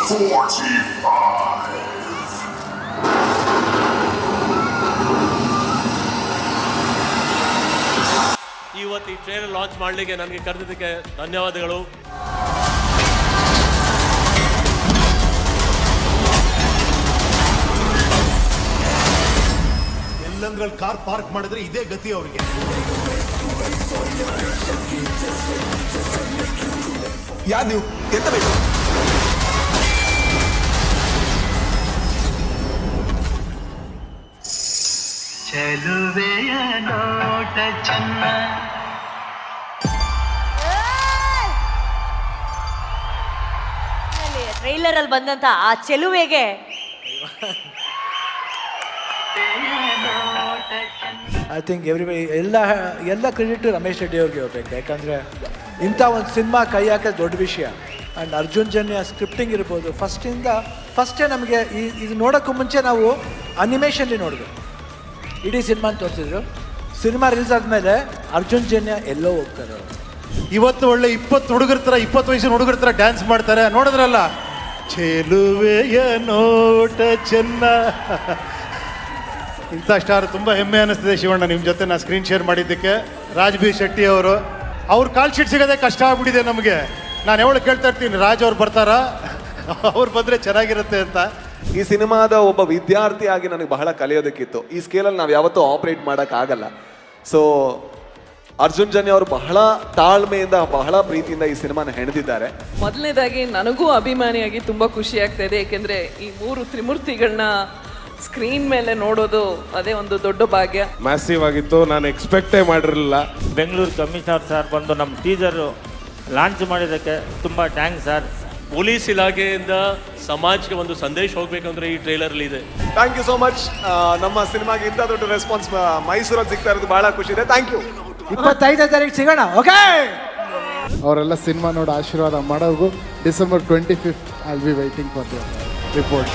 ಇವತ್ತು ಈ trailer launch ಮಾಡಲಿಕ್ಕೆ ನನಗೆ ಕರೆದಿದ್ದಕ್ಕೆ ಧನ್ಯವಾದಗಳು. ಎಲ್ಲಂದ್ರಲ್ಲಿ ಕಾರ್ ಪಾರ್ಕ್ ಮಾಡಿದ್ರೆ ಇದೇ ಗತಿ ಅವರಿಗೆ. ಯಾರು ನೀವು ಎಂತ ಬೇಕು? ಚೆಲುವೆಯ ನೋಟ ಚೆನ್ನ. ಟ್ರೈಲರ್ ಅಲ್ಲಿ ಬಂದಂತ ಆ ಚೆಲುವೆಗೆ ಐ ಥಿಂಕ್ ಎವ್ರಿಬಡಿ ಎಲ್ಲ ಕ್ರೆಡಿಟ್ ರಮೇಶ್ ರೆಡ್ಡಿ ಅವ್ರಿಗೆ ಹೋಗ್ಬೇಕು. ಯಾಕಂದರೆ ಇಂಥ ಒಂದು ಸಿನಿಮಾ ಕೈ ಹಾಕೋದು ದೊಡ್ಡ ವಿಷಯ. ಆ್ಯಂಡ್ ಅರ್ಜುನ್ ಜನ್ಯ ಸ್ಕ್ರಿಪ್ಟಿಂಗ್ ಇರ್ಬೋದು, ಫಸ್ಟೇ ನಮಗೆ ಇದು ನೋಡೋಕ್ಕೂ ಮುಂಚೆ ನಾವು ಅನಿಮೇಷನ್ಲಿ ನೋಡಿದ್ವಿ, ಇಡೀ ಸಿನಿಮಾ ತೋರಿಸಿದ್ರು. ಸಿನಿಮಾ ರಿಲೀಸ್ ಆದಮೇಲೆ ಅರ್ಜುನ್ ಜನ್ಯ ಎಲ್ಲೋ ಹೋಗ್ತಾರೆ ಅವರು. ಇವತ್ತು ಒಳ್ಳೆ 20 ಹುಡುಗರ ಥರ 20 ವಯಸ್ಸಿನ ಹುಡುಗರ ಥರ ಡ್ಯಾನ್ಸ್ ಮಾಡ್ತಾರೆ, ನೋಡಿದ್ರಲ್ಲ. ಚೆಲುವೆಯ ನೋಟ ಚೆನ್ನ. ಇಂಥ ಸ್ಟಾರ್ ತುಂಬ ಹೆಮ್ಮೆ ಅನ್ನಿಸ್ತಿದೆ ಶಿವಣ್ಣ, ನಿಮ್ಮ ಜೊತೆ ನಾನು ಸ್ಕ್ರೀನ್ ಶೇರ್ ಮಾಡಿದ್ದಕ್ಕೆ. ರಾಜ್ ಬಿ ಶೆಟ್ಟಿ ಅವರು, ಅವ್ರ ಕಾಲ್ ಶೀಟ್ ಸಿಗೋದೇ ಕಷ್ಟ ಆಗ್ಬಿಟ್ಟಿದೆ ನಮಗೆ. ನಾನು ಯಾವಾಗ ಕೇಳ್ತಾ ಇರ್ತೀನಿ, ರಾಜ್ ಅವ್ರು ಬರ್ತಾರಾ, ಅವ್ರು ಬಂದರೆ ಚೆನ್ನಾಗಿರುತ್ತೆ ಅಂತ. ಈ ಸಿನಿಮಾದ ಒಬ್ಬ ವಿದ್ಯಾರ್ಥಿಯಾಗಿ ನನಗೆ ಬಹಳ ಕಲಿಯೋದಕ್ಕಿತ್ತು. ಈ ಸ್ಕೇಲಲ್ಲಿ ನಾವು ಯಾವತ್ತೂ ಆಪರೇಟ್ ಮಾಡೋಕ್ಕಾಗಲ್ಲ. ಸೊ ಅರ್ಜುನ್ ಜನ್ಯ ಅವರು ಬಹಳ ತಾಳ್ಮೆಯಿಂದ, ಬಹಳ ಪ್ರೀತಿಯಿಂದ ಈ ಸಿನಿಮಾನ ಹೆಣೆದಿದ್ದಾರೆ. ಮೊದಲನೇದಾಗಿ ನನಗೂ ಅಭಿಮಾನಿಯಾಗಿ ತುಂಬ ಖುಷಿ ಆಗ್ತಾ ಇದೆ. ಏಕೆಂದರೆ ಈ 3 ತ್ರಿಮೂರ್ತಿಗಳನ್ನ ಸ್ಕ್ರೀನ್ ಮೇಲೆ ನೋಡೋದು ಅದೇ ಒಂದು ದೊಡ್ಡ ಭಾಗ್ಯ. ಮ್ಯಾಸಿವ್ ಆಗಿತ್ತು, ನಾನು ಎಕ್ಸ್ಪೆಕ್ಟೇ ಮಾಡಿರಲಿಲ್ಲ. ಬೆಂಗಳೂರು ಕಮಿಷನರ್ ಸರ್ ಬಂದು ನಮ್ಮ ಟೀಸರು ಲಾಂಚ್ ಮಾಡಿದ್ದಕ್ಕೆ ತುಂಬ ಥ್ಯಾಂಕ್ಸ್ ಸರ್. ಪೊಲೀಸ್ ಇಲಾಖೆಯಿಂದ ಸಮಾಜಕ್ಕೆ ಒಂದು ಸಂದೇಶ ಹೋಗ್ಬೇಕಂದ್ರೆ ಈ ಟ್ರೈಲರ್ಲಿ ಇದೆ. Thank you so much. ನಮ್ಮ ಸಿನಿಮಾಗೆ ಇಂಥ ದೊಡ್ಡ ರೆಸ್ಪಾನ್ಸ್ ಮೈಸೂರಲ್ಲಿ ಸಿಗ್ತಾ ಇರೋದು ಬಹಳ ಖುಷಿ ಇದೆ. Thank you. 25ನೇ ತಾರೀಕು ಸಿಗೋಣ. ಓಕೆ, ಅವರೆಲ್ಲ ಸಿನಿಮಾ ನೋಡಿ ಆಶೀರ್ವಾದ ಮಾಡೋದು. December 25th I will be waiting for the report.